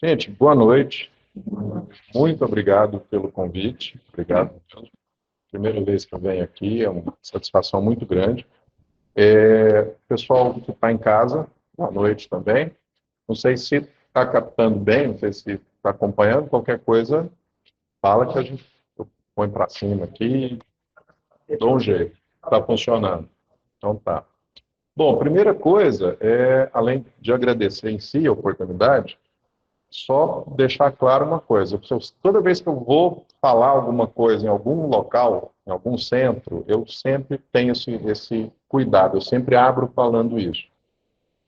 Gente, boa noite. Muito obrigado pelo convite. Obrigado mesmo. Primeira vez que eu venho aqui, é uma satisfação muito grande. Pessoal que está em casa, boa noite também. Não sei se está captando bem, não sei se está acompanhando. Qualquer coisa, fala que a gente põe para cima aqui, dou um jeito. Está funcionando. Então tá. Bom, primeira coisa além de agradecer em si a oportunidade, só deixar claro uma coisa: toda vez que eu vou falar alguma coisa em algum local, em algum centro, eu sempre tenho esse cuidado, eu sempre abro falando isso.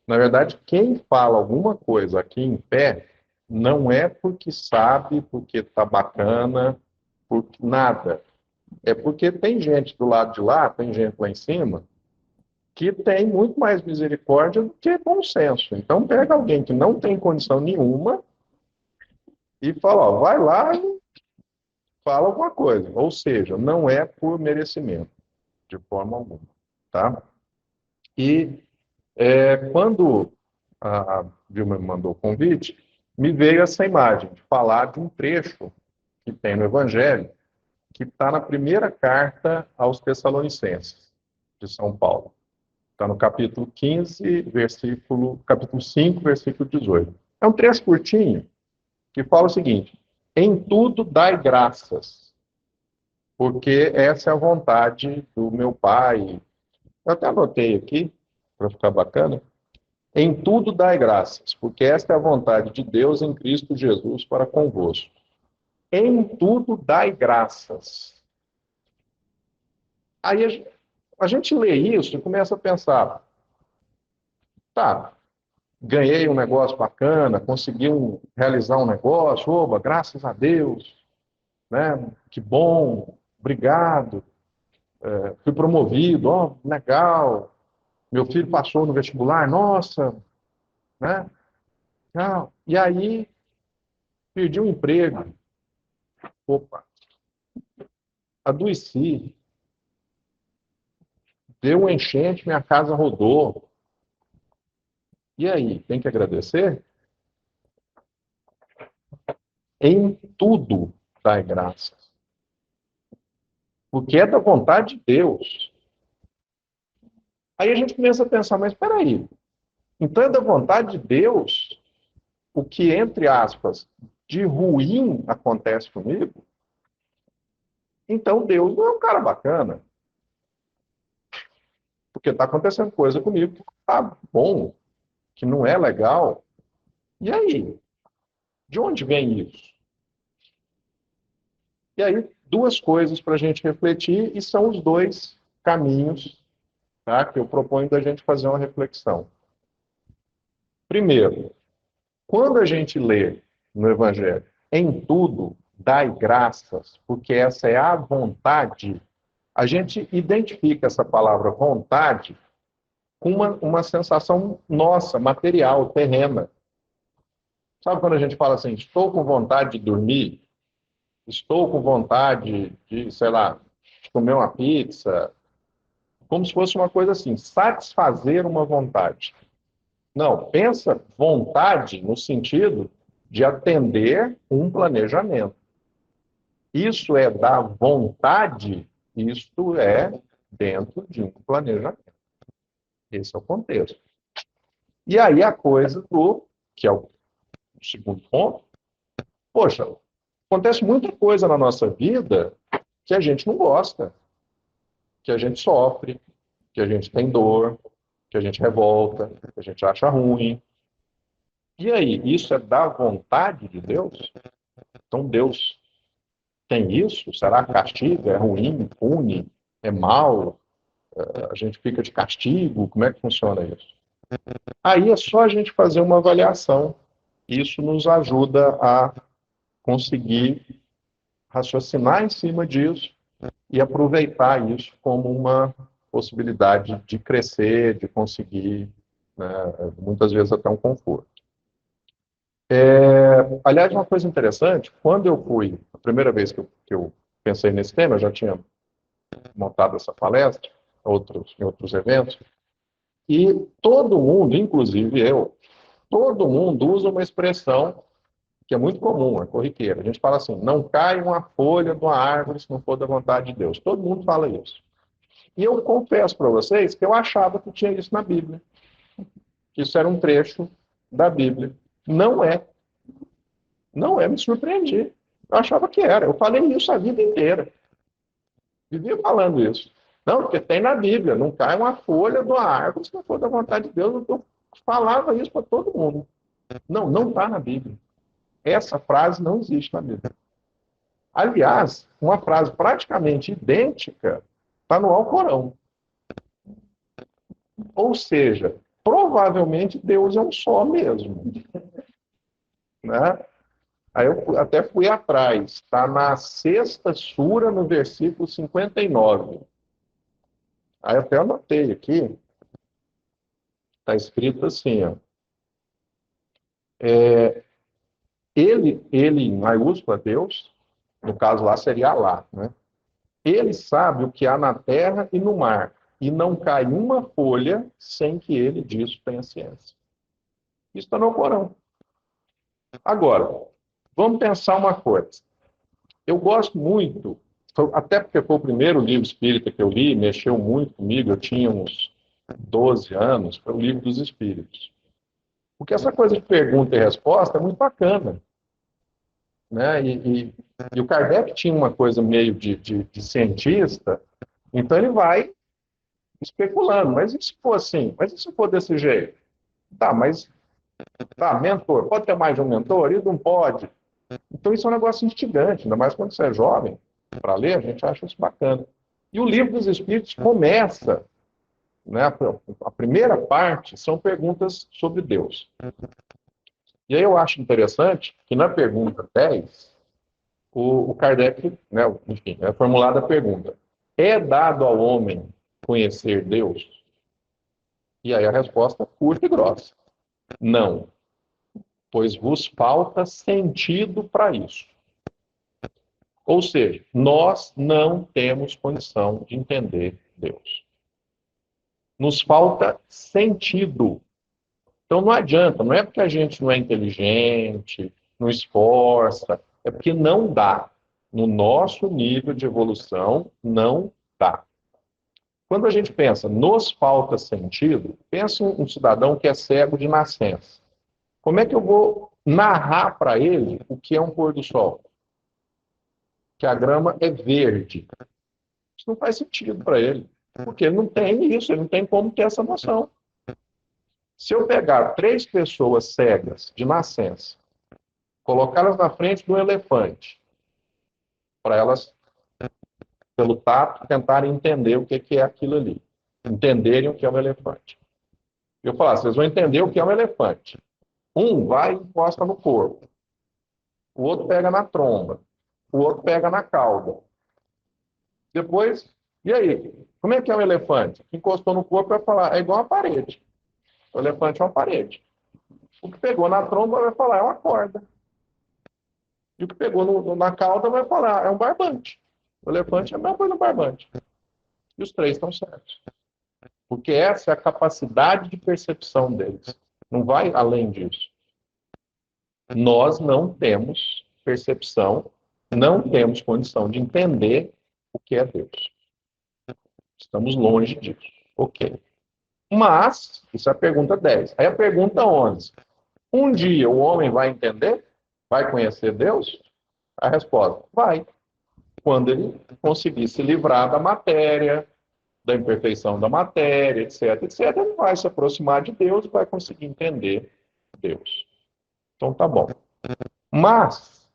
Na verdade, quem fala alguma coisa aqui em pé, não é porque sabe, porque está bacana, por nada. É porque tem gente do lado de lá, tem gente lá em cima, que tem muito mais misericórdia do que bom senso. Então, pega alguém que não tem condição nenhuma e fala, ó, vai lá e fala alguma coisa. Ou seja, não é por merecimento, de forma alguma. Tá? E quando a Vilma me mandou o convite, me veio essa imagem de falar de um trecho que tem no Evangelho, que está na primeira carta aos Tessalonicenses, de São Paulo. Está no capítulo 15, capítulo 5, versículo 18. É um trecho curtinho que fala o seguinte: em tudo dai graças, porque essa é a vontade do meu Pai. Eu até anotei aqui, para ficar bacana. Em tudo dai graças, porque esta é a vontade de Deus em Cristo Jesus para convosco. Em tudo dai graças. Aí a gente lê isso e começa a pensar, tá, ganhei um negócio bacana, consegui realizar um negócio, oba, graças a Deus, né? Que bom, obrigado, fui promovido, ó, legal, meu filho passou no vestibular, nossa, né? Não. E aí, perdi o emprego, opa, adoeci, deu um enchente, minha casa rodou. E aí, tem que agradecer? Em tudo dai graças, porque é da vontade de Deus. Aí a gente começa a pensar, mas espera aí, então é da vontade de Deus o que, entre aspas, de ruim acontece comigo? Então Deus não é um cara bacana, porque está acontecendo coisa comigo que está bom, que não é legal. E aí? De onde vem isso? E aí, duas coisas para a gente refletir, e são os dois caminhos, tá, que eu proponho da gente fazer uma reflexão. Primeiro, quando a gente lê no Evangelho, em tudo dai graças, porque essa é a vontade, a gente identifica essa palavra vontade com uma sensação nossa, material, terrena. Sabe quando a gente fala assim, estou com vontade de dormir, estou com vontade de, sei lá, de comer uma pizza, como se fosse uma coisa assim, satisfazer uma vontade. Não, pensa vontade no sentido de atender um planejamento. Isso é da vontade, isto é dentro de um planejamento. Esse é o contexto. E aí a coisa que é o segundo ponto, poxa, acontece muita coisa na nossa vida que a gente não gosta, que a gente sofre, que a gente tem dor, que a gente revolta, que a gente acha ruim. E aí, isso é da vontade de Deus? Então Deus tem isso? Será castigo? É ruim? Pune? É mal? A gente fica de castigo? Como é que funciona isso? Aí é só a gente fazer uma avaliação. Isso nos ajuda a conseguir raciocinar em cima disso e aproveitar isso como uma possibilidade de crescer, de conseguir, né, muitas vezes até um conforto. Aliás, uma coisa interessante, quando eu fui, a primeira vez que eu pensei nesse tema, eu já tinha montado essa palestra, em outros eventos, e todo mundo, inclusive eu, todo mundo usa uma expressão que é muito comum, é corriqueiro. A gente fala assim, não cai uma folha de uma árvore se não for da vontade de Deus. Todo mundo fala isso. E eu confesso para vocês que eu achava que tinha isso na Bíblia. Que isso era um trecho da Bíblia. Não é. Não é, me surpreendi. Eu achava que era. Eu falei isso a vida inteira. Vivia falando isso. Não, porque tem na Bíblia, não cai uma folha de uma árvore se não for da vontade de Deus. Eu falava isso para todo mundo. Não, não está na Bíblia. Essa frase não existe na Bíblia. Aliás, uma frase praticamente idêntica está no Alcorão. Ou seja, provavelmente Deus é um só mesmo. Né? Aí eu até fui atrás. Está na sexta sura, no versículo 59. Aí eu até anotei aqui. Está escrito assim, ó. Ele em maiúscula, Deus, no caso lá seria Alá, né? Ele sabe o que há na terra e no mar, e não cai uma folha sem que ele disso tenha ciência. Isso está no Corão. Agora, vamos pensar uma coisa. Eu gosto muito, até porque foi o primeiro livro espírita que eu li, mexeu muito comigo, eu tinha uns 12 anos, foi o Livro dos Espíritos. Porque essa coisa de pergunta e resposta é muito bacana. Né? E o Kardec tinha uma coisa meio de cientista, então ele vai especulando, mas e se for assim? Mas e se for desse jeito? Tá, mas tá, mentor, pode ter mais de um mentor? E não pode. Então isso é um negócio instigante, ainda mais quando você é jovem, para ler, a gente acha isso bacana. E o Livro dos Espíritos começa, né, a primeira parte são perguntas sobre Deus. E aí eu acho interessante que na pergunta 10, o Kardec, né, enfim, é formulada a pergunta: é dado ao homem conhecer Deus? E aí a resposta curta e grossa: não, pois vos falta sentido para isso. Ou seja, nós não temos condição de entender Deus. Nos falta sentido. Então não adianta, não é porque a gente não é inteligente, não esforça, é porque não dá. No nosso nível de evolução, não dá. Quando a gente pensa, nos falta sentido, pensa um cidadão que é cego de nascença. Como é que eu vou narrar para ele o que é um pôr do sol? Que a grama é verde. Isso não faz sentido para ele, porque ele não tem isso, ele não tem como ter essa noção. Se eu pegar 3 pessoas cegas de nascença, colocá-las na frente de um elefante, para elas, pelo tato, tentarem entender o que é aquilo ali, entenderem o que é um elefante. Eu falar, vocês vão entender o que é um elefante. Um vai e encosta no corpo, o outro pega na tromba, o outro pega na cauda. Depois, e aí? Como é que é um elefante? Encostou no corpo vai falar, é igual uma parede. O elefante é uma parede. O que pegou na tromba vai falar, é uma corda. E o que pegou na cauda vai falar, é um barbante. O elefante é a mesma coisa do barbante. E os 3 estão certos. Porque essa é a capacidade de percepção deles. Não vai além disso. Nós não temos percepção, não temos condição de entender o que é Deus. Estamos longe disso. Ok. Mas, isso é a pergunta 10. Aí a pergunta 11. Um dia o homem vai entender? Vai conhecer Deus? A resposta, vai. Quando ele conseguir se livrar da matéria, da imperfeição da matéria, etc, etc, ele vai se aproximar de Deus e vai conseguir entender Deus. Então tá bom. Mas,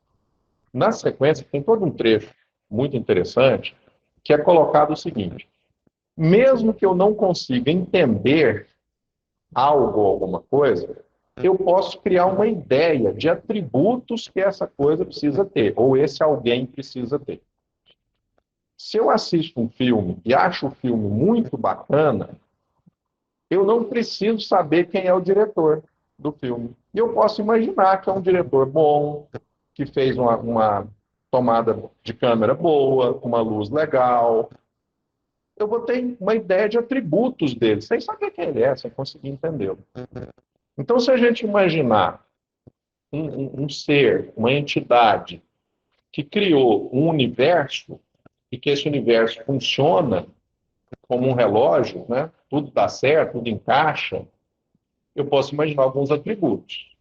na sequência, tem todo um trecho muito interessante que é colocado o seguinte: mesmo que eu não consiga entender algo ou alguma coisa, eu posso criar uma ideia de atributos que essa coisa precisa ter, ou esse alguém precisa ter. Se eu assisto um filme e acho o filme muito bacana, eu não preciso saber quem é o diretor do filme. E eu posso imaginar que é um diretor bom, que fez uma tomada de câmera boa, uma luz legal. Eu vou ter uma ideia de atributos dele, sem saber quem ele é, sem conseguir entendê-lo. Então, se a gente imaginar um ser, uma entidade que criou um universo e que esse universo funciona como um relógio, né? Tudo dá certo, tudo encaixa, eu posso imaginar alguns atributos.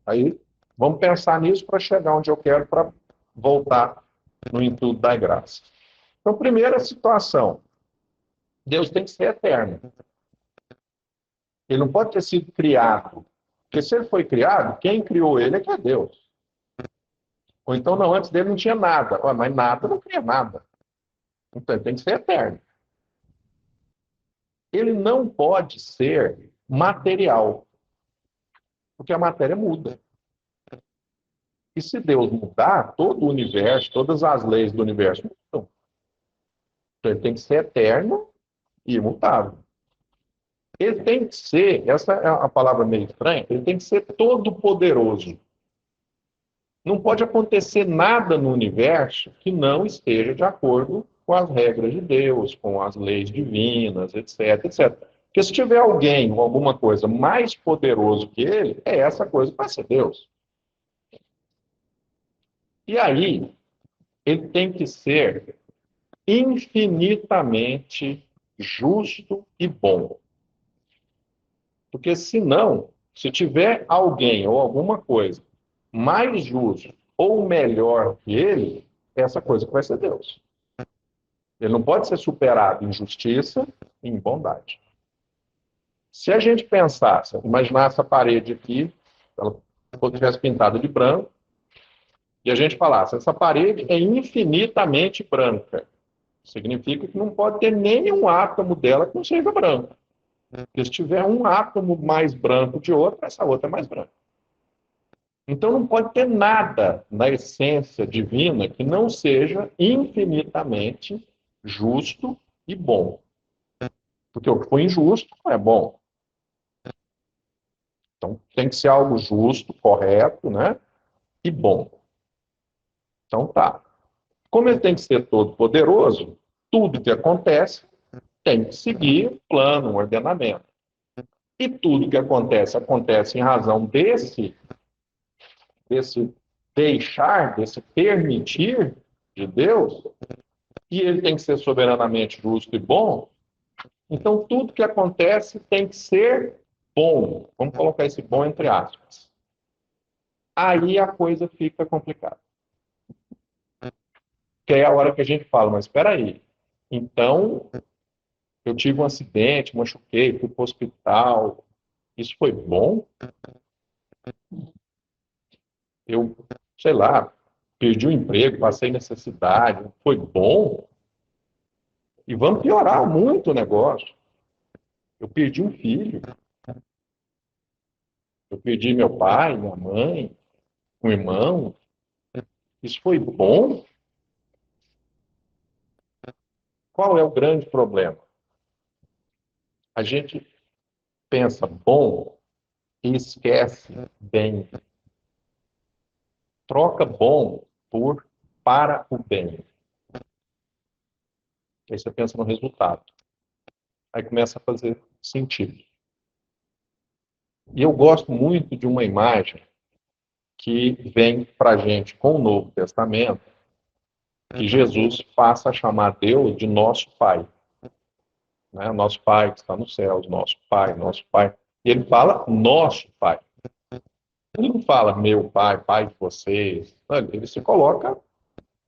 Aí, vamos pensar nisso para chegar onde eu quero para voltar no intuito da graça. Então, primeira situação, Deus tem que ser eterno. Ele não pode ter sido criado. Porque se ele foi criado, quem criou ele é que é Deus. Ou então, não, antes dele não tinha nada. Mas nada não cria nada. Então, ele tem que ser eterno. Ele não pode ser material. Porque a matéria muda. E se Deus mudar, todo o universo, todas as leis do universo mudam. Então, ele tem que ser eterno e imutável. Ele tem que ser, essa é a palavra meio estranha, ele tem que ser todo-poderoso. Não pode acontecer nada no universo que não esteja de acordo com as regras de Deus, com as leis divinas, etc, etc. Porque se tiver alguém ou alguma coisa mais poderoso que ele, essa coisa que vai ser Deus. E aí, ele tem que ser infinitamente justo e bom. Porque senão, se tiver alguém ou alguma coisa mais justo ou melhor que ele, essa coisa que vai ser Deus. Ele não pode ser superado em justiça e em bondade. Se a gente pensasse, imaginar essa parede aqui, ela tivesse pintada de branco, e a gente falasse, essa parede é infinitamente branca. Significa que não pode ter nenhum átomo dela que não seja branco. Porque se tiver um átomo mais branco de outro, essa outra é mais branca. Então não pode ter nada na essência divina que não seja infinitamente justo e bom. Porque o que for injusto não é bom. Então tem que ser algo justo, correto, né? E bom. Então tá. Como ele tem que ser todo poderoso, tudo que acontece tem que seguir um plano, um ordenamento. E tudo que acontece, acontece em razão desse deixar, desse permitir de Deus, e ele tem que ser soberanamente justo e bom, então tudo que acontece tem que ser bom. Vamos colocar esse bom entre aspas. Aí a coisa fica complicada. Que é a hora que a gente fala, mas espera aí. Então, eu tive um acidente, machuquei, fui para o hospital. Isso foi bom? Eu, sei lá, perdi o emprego, passei necessidade. Foi bom? E vamos piorar muito o negócio. Eu perdi um filho. Eu perdi meu pai, minha mãe, um irmão. Isso foi bom? Qual é o grande problema? A gente pensa bom e esquece bem. Troca bom por para o bem. Aí você pensa no resultado. Aí começa a fazer sentido. E eu gosto muito de uma imagem que vem para a gente com o Novo Testamento, que Jesus passa a chamar Deus de nosso Pai. Né? Nosso Pai que está nos céus, nosso Pai, nosso Pai. E ele fala nosso Pai. Ele não fala meu Pai, Pai de vocês. Ele se coloca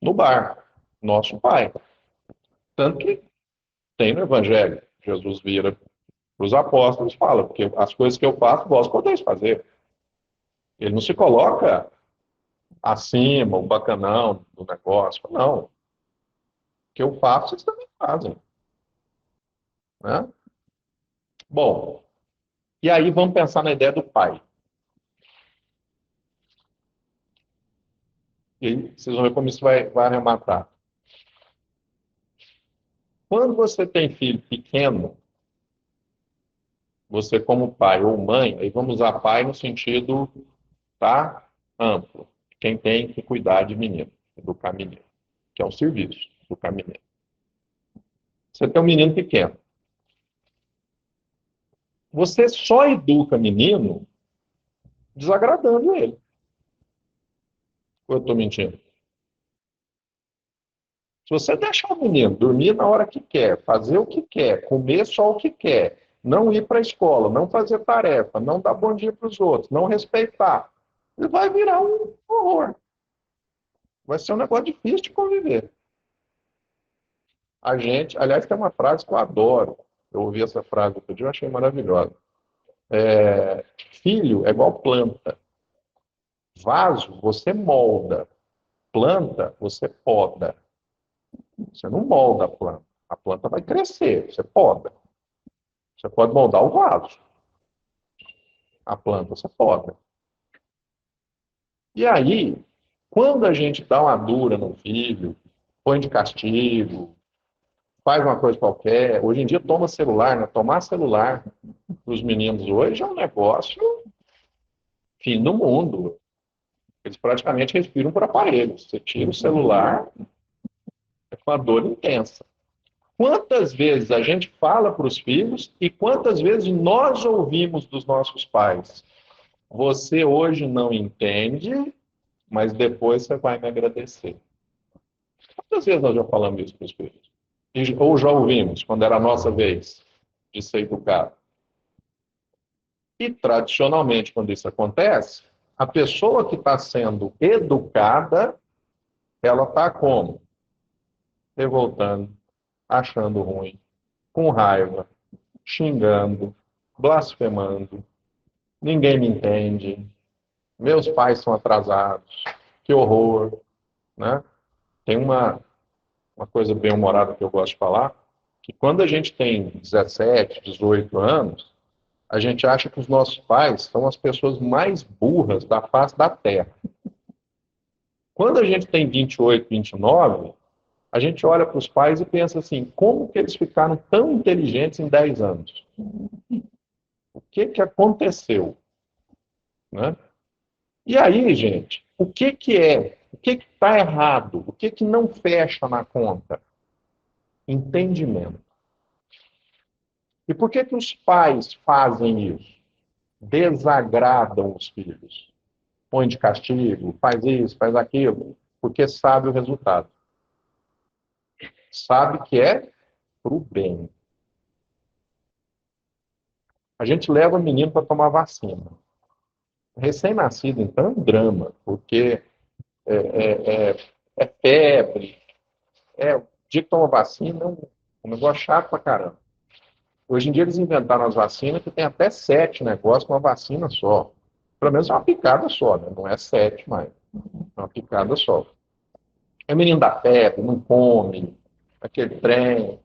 no bar, nosso Pai. Tanto que tem no Evangelho. Jesus vira para os apóstolos e fala, porque as coisas que eu faço, vós podeis fazer. Ele não se coloca acima, o bacanão do negócio. Não. O que eu faço, vocês também fazem. Né? Bom, e aí vamos pensar na ideia do pai. E aí vocês vão ver como isso vai arrematar. Quando você tem filho pequeno, você como pai ou mãe, aí vamos usar pai no sentido, tá, amplo. Quem tem que cuidar de menino, educar menino, que é um serviço, educar menino. Você tem um menino pequeno. Você só educa menino desagradando ele. Ou eu estou mentindo? Se você deixar o menino dormir na hora que quer, fazer o que quer, comer só o que quer, não ir para a escola, não fazer tarefa, não dar bom dia para os outros, não respeitar, ele vai virar um horror. Vai ser um negócio difícil de conviver. A gente, aliás, tem uma frase que eu adoro. Eu ouvi essa frase outro dia, eu achei maravilhosa. Filho é igual planta. Vaso, você molda. Planta, você poda. Você não molda a planta. A planta vai crescer, você poda. Você pode moldar o vaso. A planta você poda. E aí, quando a gente dá uma dura no filho, põe de castigo, faz uma coisa qualquer, hoje em dia toma celular, né? Tomar celular para os meninos hoje é um negócio fim do mundo. Eles praticamente respiram por aparelhos. Você tira o celular, é com uma dor intensa. Quantas vezes a gente fala para os filhos e quantas vezes nós ouvimos dos nossos pais? Você hoje não entende, mas depois você vai me agradecer. Quantas vezes nós já falamos isso para os filhos? Ou já ouvimos, quando era a nossa vez de ser educado? E, tradicionalmente, quando isso acontece, a pessoa que está sendo educada, ela está como? Revoltando, achando ruim, com raiva, xingando, blasfemando, ninguém me entende, meus pais são atrasados, que horror, né? Tem uma coisa bem humorada que eu gosto de falar, que quando a gente tem 17, 18 anos, a gente acha que os nossos pais são as pessoas mais burras da face da Terra. Quando a gente tem 28, 29, a gente olha para os pais e pensa assim, como que eles ficaram tão inteligentes em 10 anos? O que que aconteceu? Né? E aí, gente, o que que é? O que que está errado? O que que não fecha na conta? Entendimento. E por que que os pais fazem isso? Desagradam os filhos. Põe de castigo, faz isso, faz aquilo, porque sabe o resultado. Sabe que é para o bem. A gente leva o menino para tomar vacina. Recém-nascido, então, é um drama, porque é febre, o dia que toma vacina é um negócio chato pra caramba. Hoje em dia eles inventaram as vacinas que tem até 7 negócios com uma vacina só. Pelo menos é uma picada só, né? Não é 7 mais. É uma picada só. É menino da febre, não come, aquele trem.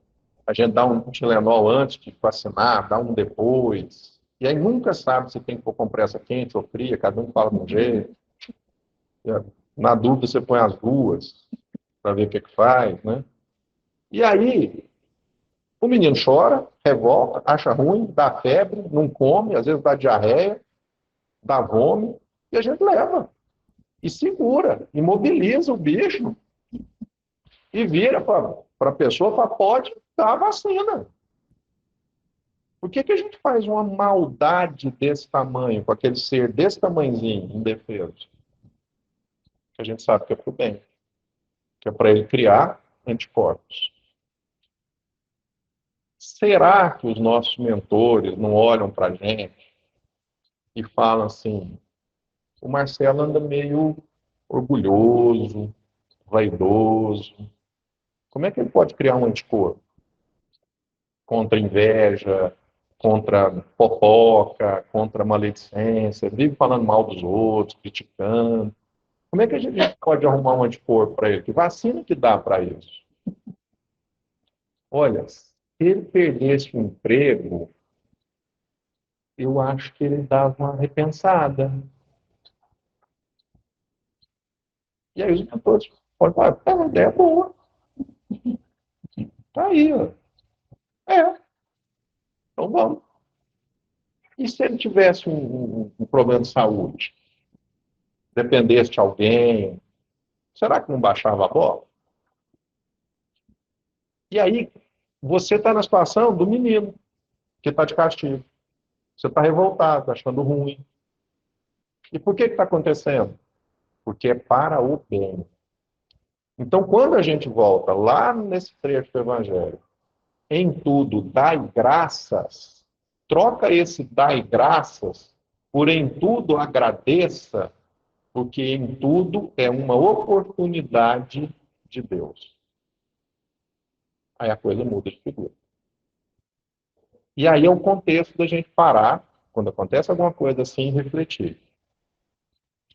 A gente dá um Tilenol antes de vacinar, dá um depois. E aí nunca sabe se tem que pôr compressa quente ou fria, cada um fala de um jeito. Na dúvida, você põe as duas para ver o que faz, né? E aí, o menino chora, revolta, acha ruim, dá febre, não come, às vezes dá diarreia, dá vômito, e a gente leva. E segura, imobiliza o bicho e vira para a pessoa e fala, pode dar a vacina. Por que que a gente faz uma maldade desse tamanho, com aquele ser desse tamanhozinho, indefeso? Que a gente sabe que é para o bem, que é para ele criar anticorpos. Será que os nossos mentores não olham para a gente e falam assim, o Marcelo anda meio orgulhoso, vaidoso. Como é que ele pode criar um anticorpo? Contra inveja, contra fofoca, contra maledicência, vive falando mal dos outros, criticando. Como é que a gente pode arrumar um anticorpo para ele? Que vacina que dá para isso? Olha, se ele perdesse o emprego, eu acho que ele dava uma repensada. E aí os mentores podem falar, é uma ideia boa. Tá aí, ó. Então vamos. E se ele tivesse um problema de saúde? Dependesse de alguém, será que não baixava a bola? E aí, você está na situação do menino, que está de castigo. Você está revoltado, achando ruim. E por que está acontecendo? Porque é para o bem. Então, quando a gente volta lá nesse trecho do Evangelho, em tudo dai graças, troca esse dai graças por em tudo agradeça, porque em tudo é uma oportunidade de Deus. Aí a coisa muda de figura. E aí é o contexto da gente parar, quando acontece alguma coisa assim, refletir.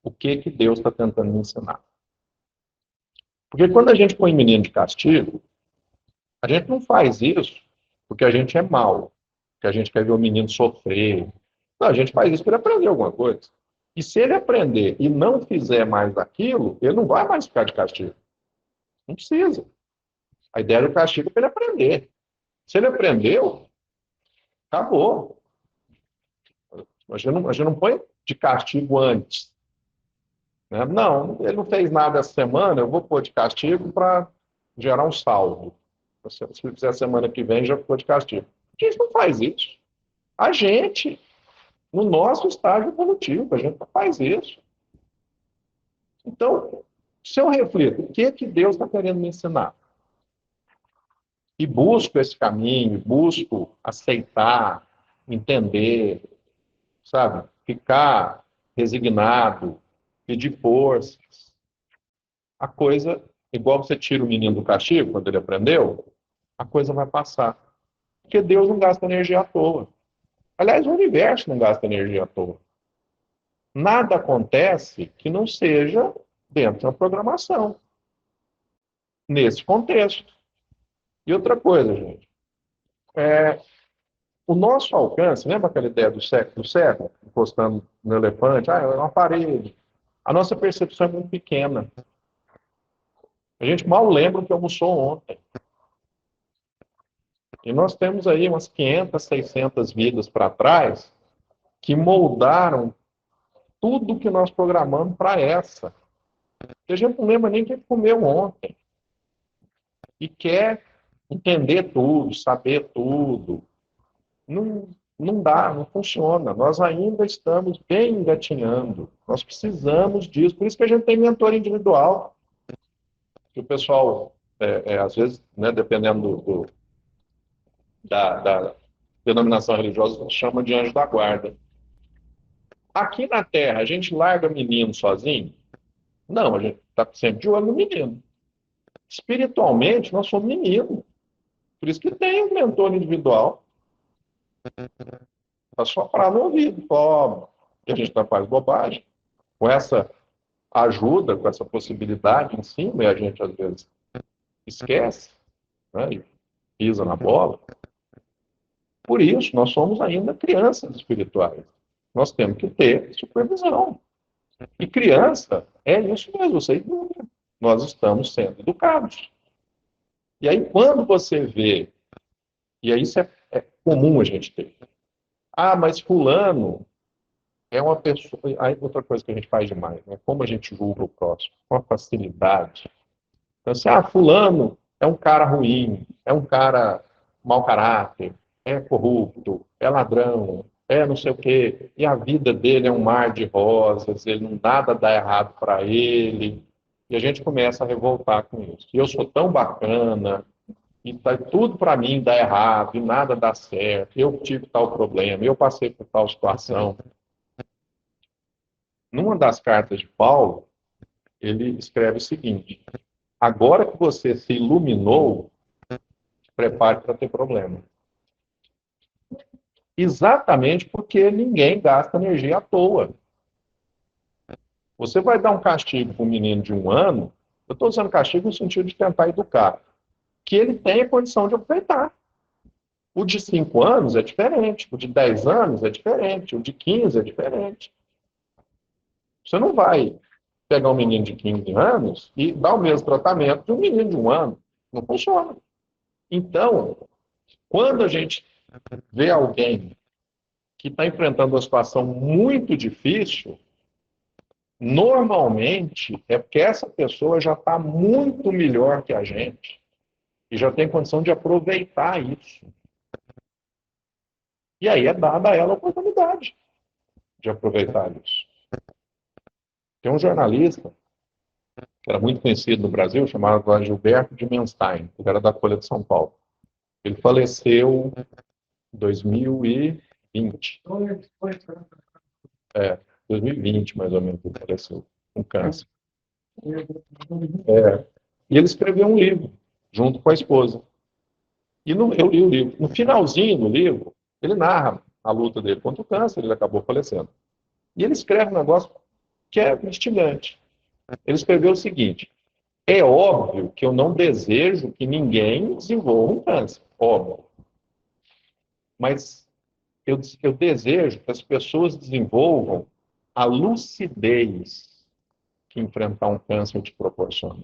O que Deus está tentando me ensinar? Porque quando a gente põe menino de castigo, a gente não faz isso porque a gente é mau, porque a gente quer ver o menino sofrer. Não, a gente faz isso para ele aprender alguma coisa. E se ele aprender e não fizer mais aquilo, ele não vai mais ficar de castigo. Não precisa. A ideia do castigo é para ele aprender. Se ele aprendeu, acabou. A gente não põe de castigo antes. Né? Não, ele não fez nada essa semana, eu vou pôr de castigo para gerar um saldo. Se ele fizer a semana que vem, já ficou de castigo. A gente não faz isso. A gente, no nosso estágio evolutivo, a gente não faz isso. Então, se eu reflito, o que Deus está querendo me ensinar? E busco esse caminho, busco aceitar, entender, sabe? Ficar resignado, pedir forças. A coisa, igual você tira o menino do castigo, quando ele aprendeu, a coisa vai passar. Porque Deus não gasta energia à toa. Aliás, o universo não gasta energia à toa. Nada acontece que não seja dentro da programação, nesse contexto. E outra coisa, gente, o nosso alcance, lembra aquela ideia do cego, encostando no elefante? Ah, é uma parede. A nossa percepção é muito pequena. A gente mal lembra o que almoçou ontem. E nós temos aí umas 500, 600 vidas para trás que moldaram tudo que nós programamos para essa. E a gente não lembra nem o que comeu ontem. E quer entender tudo, saber tudo. Não, não dá, não funciona. Nós ainda estamos bem engatinhando. Nós precisamos disso. Por isso que a gente tem mentor individual. Que o pessoal, às vezes, né, dependendo da denominação religiosa, chama de anjo da guarda. Aqui na Terra, a gente larga menino sozinho? Não, a gente está sempre de olho no menino. Espiritualmente, nós somos meninos. Por isso que tem um mentor individual para soprar no ouvido. Ó, que a gente não faz bobagem. Com essa ajuda, com essa possibilidade em cima, e a gente às vezes esquece, né, e pisa na bola. Por isso, nós somos ainda crianças espirituais. Nós temos que ter supervisão. E criança é isso mesmo, você educa. Nós estamos sendo educados. E aí, quando você vê, e aí isso é comum a gente ter. Ah, mas fulano é uma pessoa. Aí outra coisa que a gente faz demais, né? Como a gente julga o próximo, com a facilidade. Então, assim, fulano é um cara ruim, é um cara mau caráter, é corrupto, é ladrão, é não sei o quê, e a vida dele é um mar de rosas, ele não nada dá errado para ele, e a gente começa a revoltar com isso. E eu sou tão bacana, e tá, tudo para mim dá errado, e nada dá certo, eu tive tal problema, eu passei por tal situação. Numa das cartas de Paulo, ele escreve o seguinte: agora que você se iluminou, prepare para ter problema. Exatamente porque ninguém gasta energia à toa. Você vai dar um castigo para um menino de 1 ano, eu estou usando castigo no sentido de tentar educar, que ele tenha condição de aproveitar. O de 5 anos é diferente, o de 10 anos é diferente, o de 15 é diferente. Você não vai pegar um menino de 15 anos e dar o mesmo tratamento de um menino de 1 ano. Não funciona. Então, quando a gente vê alguém que está enfrentando uma situação muito difícil, normalmente é porque essa pessoa já está muito melhor que a gente e já tem condição de aproveitar isso. E aí é dada a ela a oportunidade de aproveitar isso. Tem um jornalista que era muito conhecido no Brasil, chamado Gilberto de Menstein, que era da Folha de São Paulo. Ele faleceu em 2020. 2020, mais ou menos, ele faleceu com câncer. E ele escreveu um livro, junto com a esposa. Eu li o livro. No finalzinho do livro, ele narra a luta dele contra o câncer, ele acabou falecendo. E ele escreve um negócio que é instigante. Ele escreveu o seguinte: é óbvio que eu não desejo que ninguém desenvolva um câncer, óbvio. Mas eu desejo que as pessoas desenvolvam a lucidez que enfrentar um câncer te proporciona.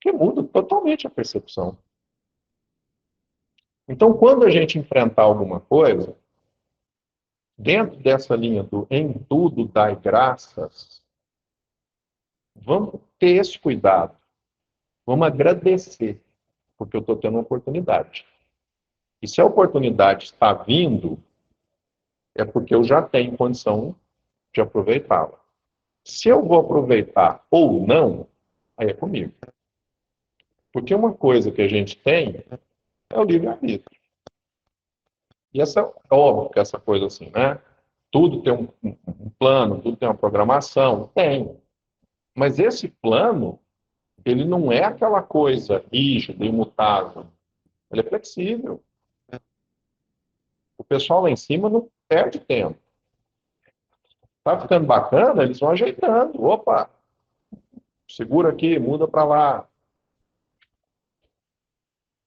Que muda totalmente a percepção. Então, quando a gente enfrentar alguma coisa, dentro dessa linha do em tudo dai graças, vamos ter esse cuidado. Vamos agradecer, porque eu estou tendo uma oportunidade. E se a oportunidade está vindo, é porque eu já tenho condição de aproveitá-la. Se eu vou aproveitar ou não, aí é comigo. Porque uma coisa que a gente tem é o livre-arbítrio. E essa, é óbvio que essa coisa assim, né? Tudo tem um plano, tudo tem uma programação, tem. Mas esse plano, ele não é aquela coisa rígida, imutável. Ele é flexível. O pessoal lá em cima não perde tempo. Tá ficando bacana, eles vão ajeitando. Opa, segura aqui, muda para lá.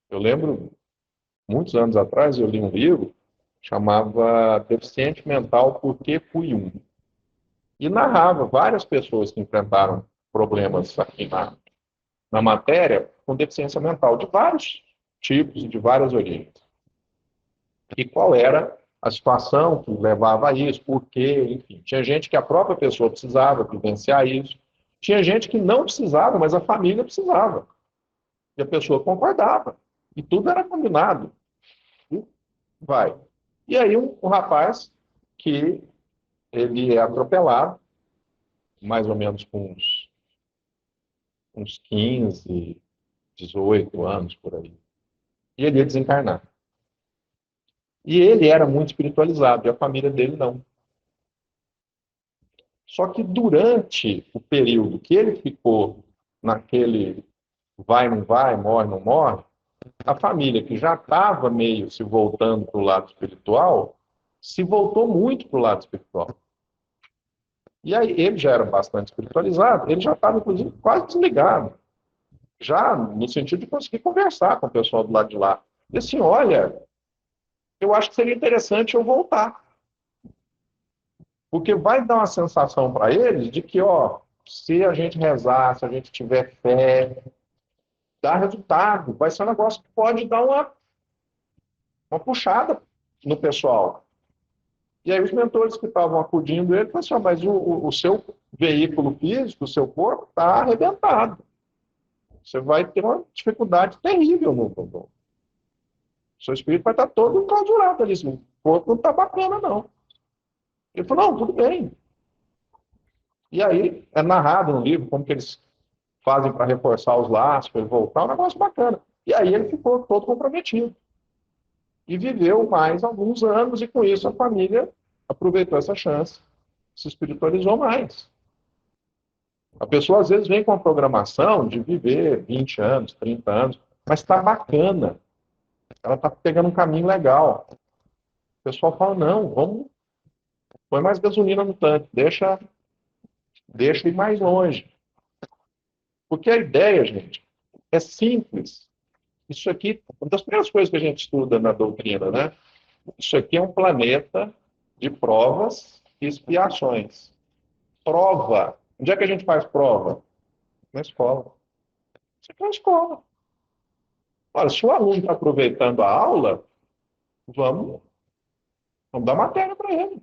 Eu lembro, muitos anos atrás, eu li um livro chamava Deficiente Mental, Por que Fui Um? E narrava várias pessoas que enfrentaram problemas aqui na matéria com deficiência mental, de vários tipos e de várias origens. E qual era a situação que levava a isso, por quê, enfim. Tinha gente que a própria pessoa precisava vivenciar isso. Tinha gente que não precisava, mas a família precisava. E a pessoa concordava. E tudo era combinado. E vai. E aí um rapaz que ele é atropelado, mais ou menos com uns 15, 18 anos por aí. E ele ia desencarnar. E ele era muito espiritualizado, e a família dele não. Só que durante o período que ele ficou naquele vai, não vai, morre, não morre, a família que já estava meio se voltando para o lado espiritual, se voltou muito para o lado espiritual. E aí ele já era bastante espiritualizado, ele já estava, inclusive, quase desligado. Já no sentido de conseguir conversar com o pessoal do lado de lá. E assim, olha, eu acho que seria interessante eu voltar. Porque vai dar uma sensação para eles de que, ó, se a gente rezar, se a gente tiver fé, dá resultado. Vai ser um negócio que pode dar uma puxada no pessoal. E aí os mentores que estavam acudindo ele falaram assim, mas o seu veículo físico, o seu corpo, está arrebentado. Você vai ter uma dificuldade terrível no seu espírito vai estar todo enclausurado ali. O corpo não está bacana, não. Ele falou, não, tudo bem. E aí é narrado no livro como que eles fazem para reforçar os laços, para ele voltar, um negócio bacana. E aí ele ficou todo comprometido. E viveu mais alguns anos, e com isso a família aproveitou essa chance, se espiritualizou mais. A pessoa às vezes vem com a programação de viver 20 anos, 30 anos, mas está bacana. Ela está pegando um caminho legal. O pessoal fala, não, vamos, põe mais gasolina no tanque, deixa ir mais longe. Porque a ideia, gente, é simples. Isso aqui, uma das primeiras coisas que a gente estuda na doutrina, né? Isso aqui é um planeta de provas e expiações. Prova. Onde é que a gente faz prova? Na escola. Isso aqui é uma escola. Olha, se o aluno está aproveitando a aula, vamos dar matéria para ele.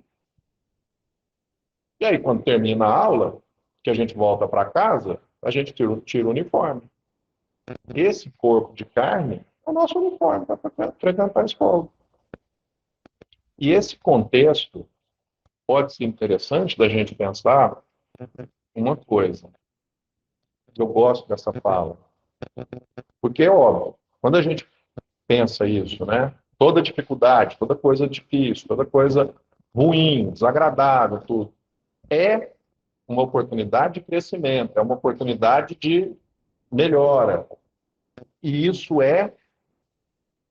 E aí, quando termina a aula, que a gente volta para casa, a gente tira o uniforme. Esse corpo de carne é o nosso uniforme para frequentar a escola. E esse contexto pode ser interessante da gente pensar uma coisa. Eu gosto dessa fala. Porque é óbvio, quando a gente pensa isso, né? Toda dificuldade, toda coisa difícil, toda coisa ruim, desagradável, tudo, é uma oportunidade de crescimento, é uma oportunidade de melhora. E isso é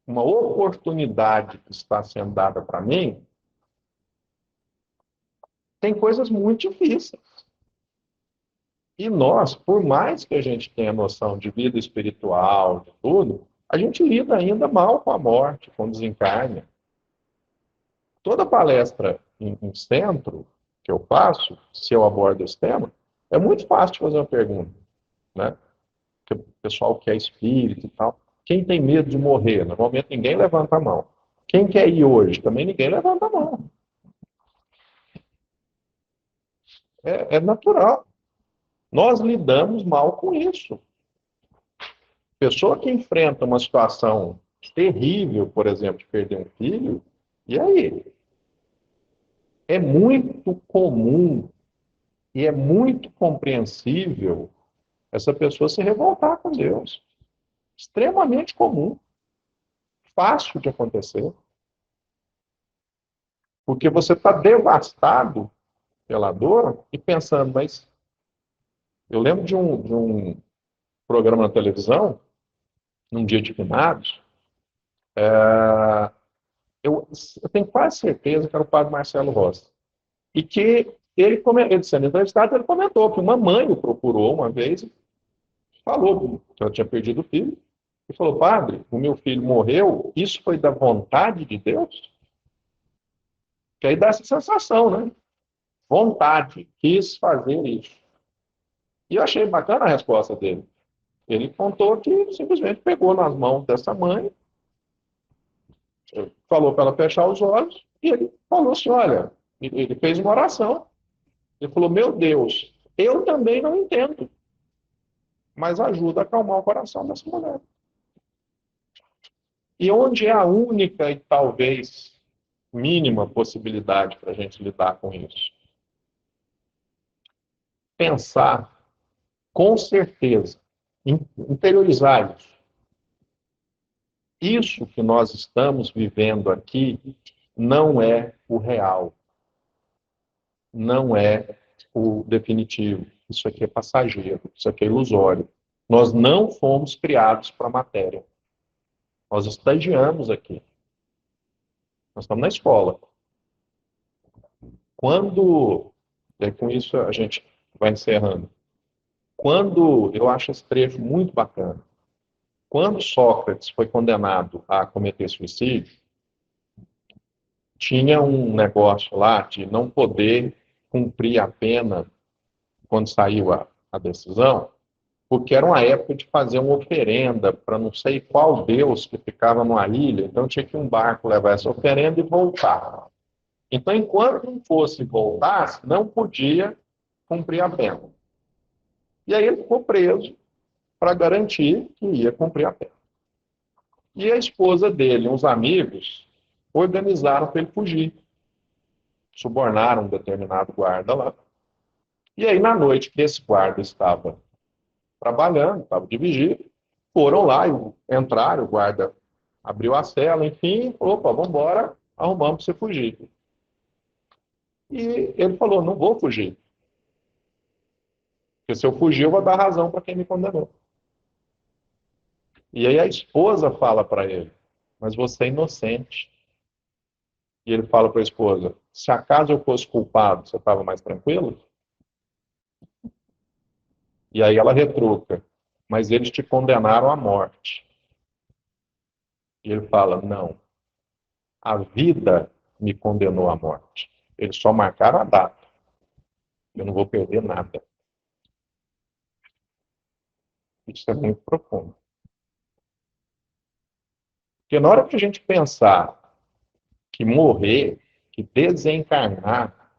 uma oportunidade que está sendo dada para mim. Tem coisas muito difíceis. E nós, por mais que a gente tenha noção de vida espiritual, de tudo, a gente lida ainda mal com a morte, com o desencarne. Toda palestra em centro que eu faço, se eu abordo esse tema, é muito fácil de fazer uma pergunta, né? Porque o pessoal que é espírita e tal, quem tem medo de morrer? Normalmente ninguém levanta a mão. Quem quer ir hoje? Também ninguém levanta a mão. É natural. Nós lidamos mal com isso. Pessoa que enfrenta uma situação terrível, por exemplo, de perder um filho, e aí? É muito comum e é muito compreensível essa pessoa se revoltar com Deus. Extremamente comum, fácil de acontecer. Porque você está devastado pela dor e pensando, mas eu lembro de um programa na televisão, num dia de finados, eu tenho quase certeza que era o padre Marcelo Rossi. E que ele sendo entrevistado, ele comentou que uma mãe o procurou uma vez e falou que ela tinha perdido o filho. E falou, padre, o meu filho morreu, isso foi da vontade de Deus? Que aí dá essa sensação, né? Vontade, quis fazer isso. E eu achei bacana a resposta dele. Ele contou que simplesmente pegou nas mãos dessa mãe, falou para ela fechar os olhos, e ele falou assim: olha, ele fez uma oração. Ele falou: meu Deus, eu também não entendo, mas ajuda a acalmar o coração dessa mulher. E onde é a única e talvez mínima possibilidade para a gente lidar com isso? Pensar com certeza, interiorizar isso. Isso que nós estamos vivendo aqui não é o real, não é o definitivo. Isso aqui é passageiro, isso aqui é ilusório. Nós não fomos criados para a matéria. Nós estagiamos aqui. Nós estamos na escola. Quando, e com isso a gente vai encerrando, quando, eu acho esse trecho muito bacana, quando Sócrates foi condenado a cometer suicídio, tinha um negócio lá de não poder cumprir a pena quando saiu a decisão, porque era uma época de fazer uma oferenda para não sei qual deus que ficava numa ilha, então tinha que um barco levar essa oferenda e voltar. Então, enquanto não fosse voltar, não podia cumprir a pena. E aí ele ficou preso para garantir que ia cumprir a pena. E a esposa dele, uns amigos, organizaram para ele fugir. Subornaram um determinado guarda lá. E aí, na noite que esse guarda estava trabalhando, estava de vigia, foram lá e entraram, o guarda abriu a cela, enfim, opa, vamos embora, arrumamos para você fugir. E ele falou, não vou fugir. Porque se eu fugir, eu vou dar razão para quem me condenou. E aí a esposa fala para ele, mas você é inocente. E ele fala para a esposa, se acaso eu fosse culpado, você estava mais tranquilo? E aí ela retruca, mas eles te condenaram à morte. E ele fala, não, a vida me condenou à morte. Eles só marcaram a data. Eu não vou perder nada. Isso é muito profundo. Porque na hora que a gente pensar que morrer, que desencarnar,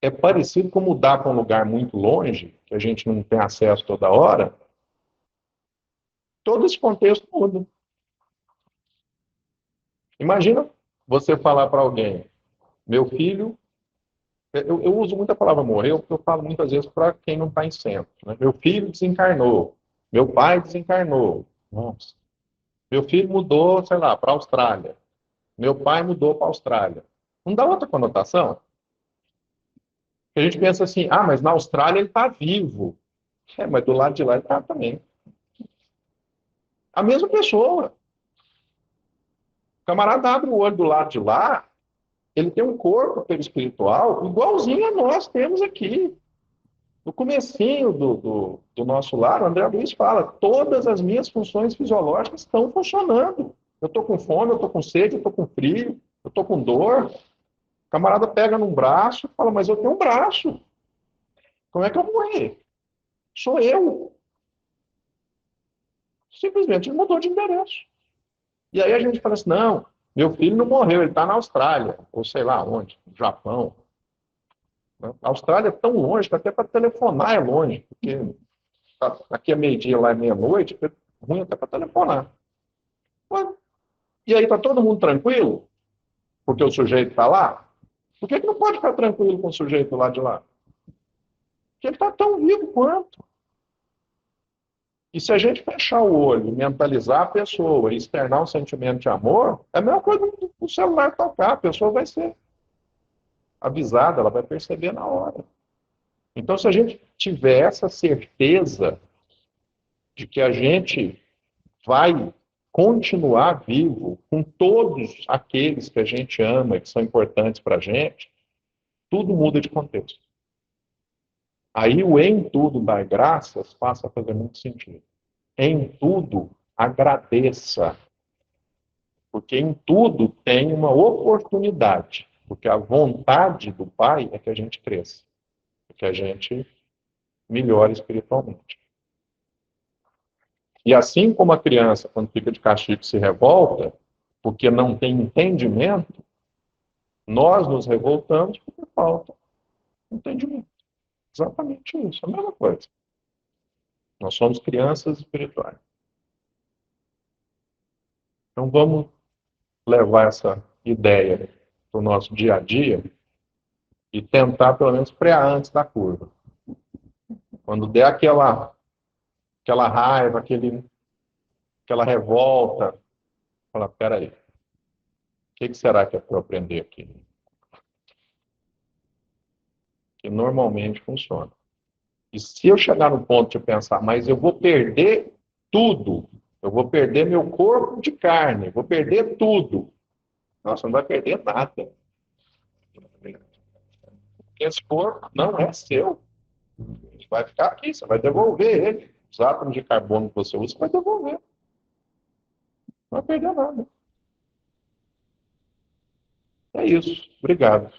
é parecido com mudar para um lugar muito longe, que a gente não tem acesso toda hora, todo esse contexto muda. Imagina você falar para alguém, meu filho Eu uso muito a palavra morreu, porque eu falo muitas vezes para quem não está em centro. Né? Meu filho desencarnou, meu pai desencarnou. Nossa. Meu filho mudou, sei lá, para a Austrália. Meu pai mudou para a Austrália. Não dá outra conotação? A gente pensa assim, ah, mas na Austrália ele está vivo. É, mas do lado de lá ele está também. A mesma pessoa. O camarada abre o olho do lado de lá, ele tem um corpo espiritual igualzinho a nós temos aqui. No comecinho do nosso lar, o André Luiz fala, todas as minhas funções fisiológicas estão funcionando. Eu estou com fome, eu estou com sede, eu estou com frio, eu estou com dor. O camarada pega num braço e fala, mas eu tenho um braço. Como é que eu vou morrer? Sou eu. Simplesmente ele mudou de endereço. E aí a gente fala assim, não, meu filho não morreu, ele está na Austrália, ou sei lá onde, no Japão. A Austrália é tão longe que até para telefonar é longe, porque aqui é meio-dia, lá é meia-noite, é ruim até para telefonar. E aí está todo mundo tranquilo? Porque o sujeito está lá? Por que não pode ficar tranquilo com o sujeito lá de lá? Porque ele está tão vivo quanto. E se a gente fechar o olho, mentalizar a pessoa e externar um sentimento de amor, é a mesma coisa do celular tocar. A pessoa vai ser avisada, ela vai perceber na hora. Então, se a gente tiver essa certeza de que a gente vai continuar vivo com todos aqueles que a gente ama e que são importantes para a gente, tudo muda de contexto. Aí o em tudo dar graças passa a fazer muito sentido. Em tudo, agradeça. Porque em tudo tem uma oportunidade. Porque a vontade do Pai é que a gente cresça. É que a gente melhore espiritualmente. E assim como a criança, quando fica de castigo, se revolta, porque não tem entendimento, nós nos revoltamos porque falta entendimento. Exatamente isso, a mesma coisa. Nós somos crianças espirituais. Então vamos levar essa ideia para o nosso dia a dia e tentar, pelo menos, frear antes da curva. Quando der aquela raiva, aquela revolta, falar, peraí, o que será que é para eu aprender aqui? Que normalmente funciona. E se eu chegar no ponto de pensar, mas eu vou perder tudo, eu vou perder meu corpo de carne, vou perder tudo. Nossa, não vai perder nada. Esse corpo não é seu. Ele vai ficar aqui, você vai devolver ele. Os átomos de carbono que você usa, você vai devolver. Não vai perder nada. É isso. Obrigado.